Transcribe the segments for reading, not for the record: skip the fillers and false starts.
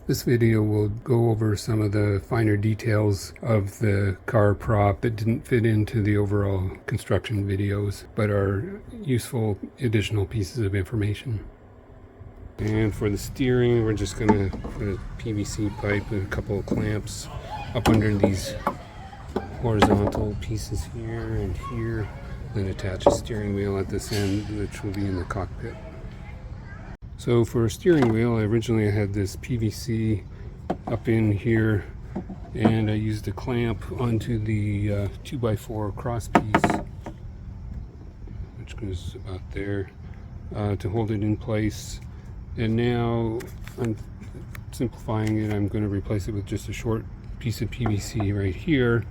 This video will go over some of the finer details of the car prop that didn't fit into the overall construction videos, but are useful additional pieces of information. And for the steering, we're just going to put a PVC pipe and a couple of clamps up under these horizontal pieces here and here, then attach a steering wheel at this end, which will be in the cockpit. So for a steering wheel, originally I had this PVC up in here, and I used a clamp onto the 2x4 cross piece, which goes about there, to hold it in place. And now I'm simplifying it. I'm going to replace it with just a short piece of PVC right here,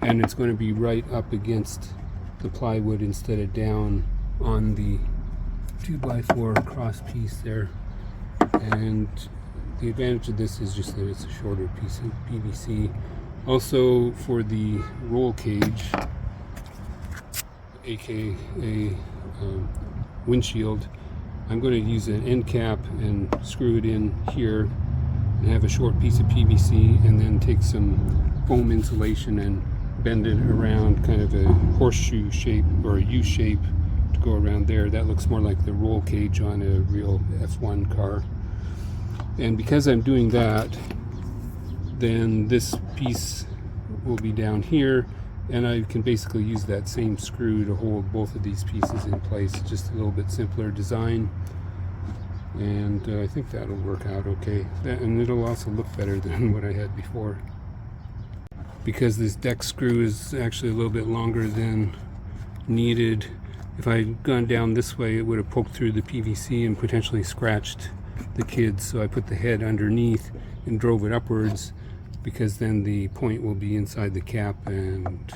and it's going to be right up against the plywood instead of down on the 2x4 cross piece there. And the advantage of this is just that it's a shorter piece of PVC. Also, for the roll cage, aka windshield, I'm going to use an end cap and screw it in here and have a short piece of PVC, and then take some foam insulation and bend it around kind of a horseshoe shape or a U shape to go around there. That looks more like the roll cage on a real F1 car. And because I'm doing that, then this piece will be down here, and I can basically use that same screw to hold both of these pieces in place. Just a little bit simpler design, and I think that'll work out okay. And it'll also look better than what I had before, because this deck screw is actually a little bit longer than needed. If I had gone down this way, it would have poked through the PVC and potentially scratched the kids. So I put the head underneath and drove it upwards, because then the point will be inside the cap and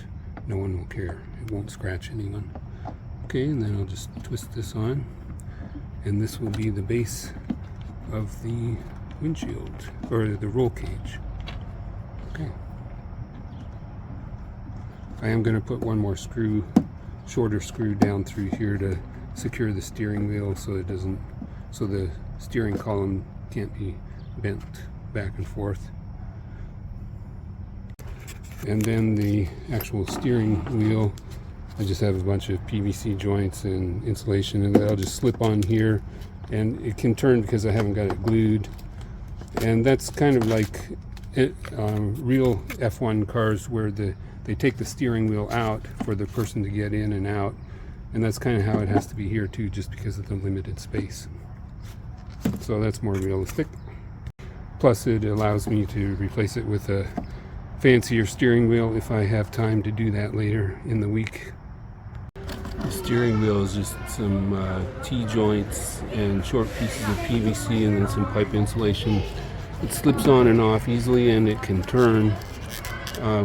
no one will care. It won't scratch anyone. Okay, and then I'll just twist this on, and this will be the base of the windshield, or the roll cage. Okay. I am going to put one more screw, shorter screw, down through here to secure the steering wheel, so it doesn't, so the steering column can't be bent back and forth. And then the actual steering wheel, I just have a bunch of PVC joints and insulation, and I'll just slip on here, and it can turn because I haven't got it glued. And that's kind of like real F1 cars, where they take the steering wheel out for the person to get in and out, and that's kind of how it has to be here too, just because of the limited space. So that's more realistic. Plus, it allows me to replace it with a fancier steering wheel if I have time to do that later in the week. The steering wheel is just some T-joints and short pieces of PVC, and then some pipe insulation. It slips on and off easily, and it can turn,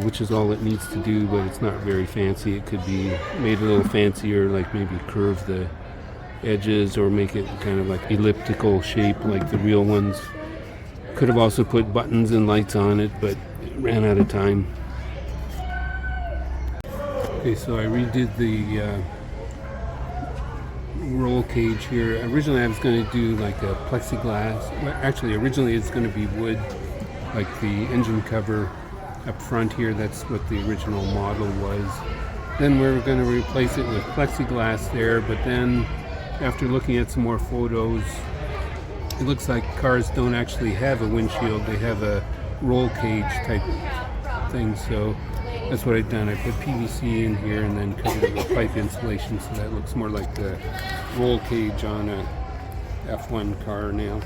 which is all it needs to do, but it's not very fancy. It could be made a little fancier, like maybe curve the edges or make it kind of like elliptical shape like the real ones. Could have also put buttons and lights on it, but it ran out of time. Okay, so I redid the roll cage here. Originally I was going to do like a plexiglass. Well, actually originally it's going to be wood, like the engine cover up front here. That's what the original model was. Then we were going to replace it with plexiglass there, but then after looking at some more photos, it looks like cars don't actually have a windshield. They have a roll cage type thing. So that's what I've done. I put PVC in here and then covered it with pipe insulation, so that looks more like the roll cage on a F1 car now.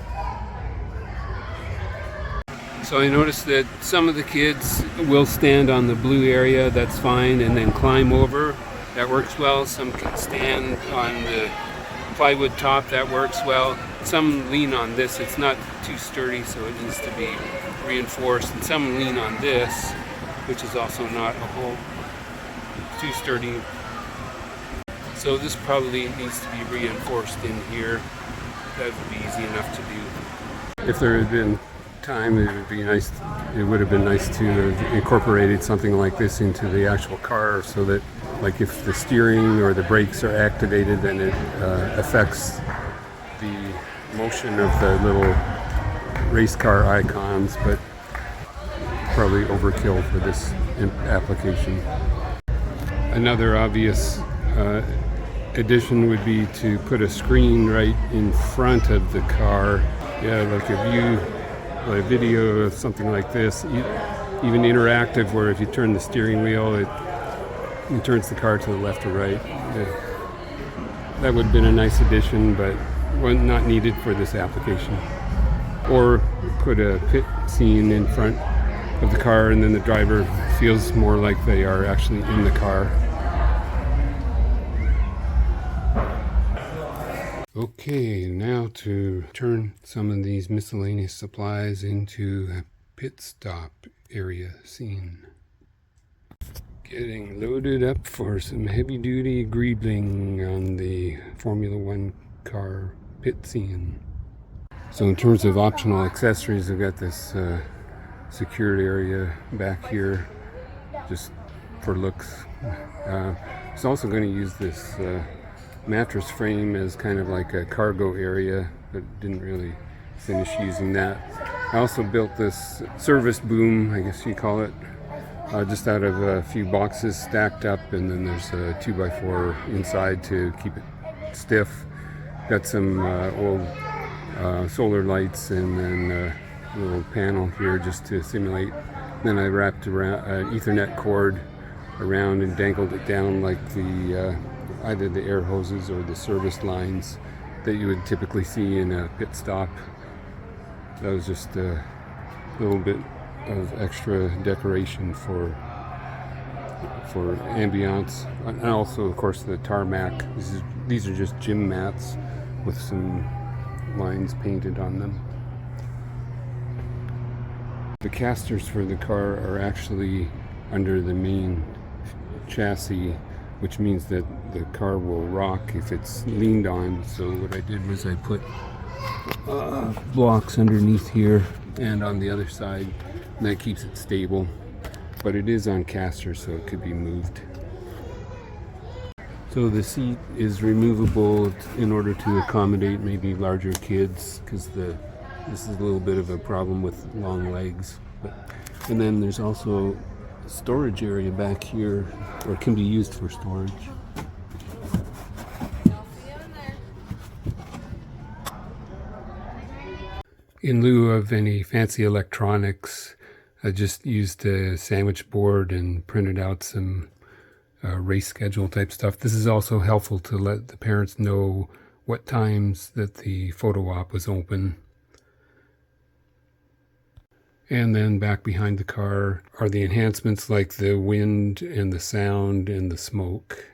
So I noticed that some of the kids will stand on the blue area. That's fine, and then climb over. That works well. Some can stand on the plywood top. That works well. Some lean on this. It's not too sturdy, so it needs to be reinforced. And some lean on this, which is also not a whole too sturdy. So this probably needs to be reinforced in here. That would be easy enough to do. If there had been time, it would have been nice to have incorporated something like this into the actual car, so that, like, if the steering or the brakes are activated, then it affects the motion of the little race car icons, but probably overkill for this application. Another obvious addition would be to put a screen right in front of the car. Yeah, like a video of something like this, even interactive, where if you turn the steering wheel, it turns the car to the left or right. That would have been a nice addition, but not needed for this application. Or put a pit scene in front of the car, and then the driver feels more like they are actually in the car. Okay, now to turn some of these miscellaneous supplies into a pit stop area scene. Getting loaded up for some heavy-duty greebling on the Formula One car pit scene. So in terms of optional accessories, I've got this secured area back here just for looks. I was also going to use this mattress frame as kind of like a cargo area, but didn't really finish using that. I also built this service boom, I guess you call it, just out of a few boxes stacked up, and then there's a 2x4 inside to keep it stiff. Got some old solar lights, and then a little panel here just to simulate. Then I wrapped around an Ethernet cord around and dangled it down like the either the air hoses or the service lines that you would typically see in a pit stop. That was just a little bit of extra decoration for ambiance, and also of course the tarmac. These are just gym mats with some lines painted on them. The casters for the car are actually under the main chassis, which means that the car will rock if it's leaned on. So what I did was I put blocks underneath here and on the other side, and that keeps it stable. But it is on casters, so it could be moved. So the seat is removable in order to accommodate maybe larger kids, because this is a little bit of a problem with long legs. And then there's also a storage area back here, or it can be used for storage. In lieu of any fancy electronics, I just used a sandwich board and printed out some race schedule type stuff. This is also helpful to let the parents know what times that the photo op was open. And then back behind the car are the enhancements like the wind and the sound and the smoke.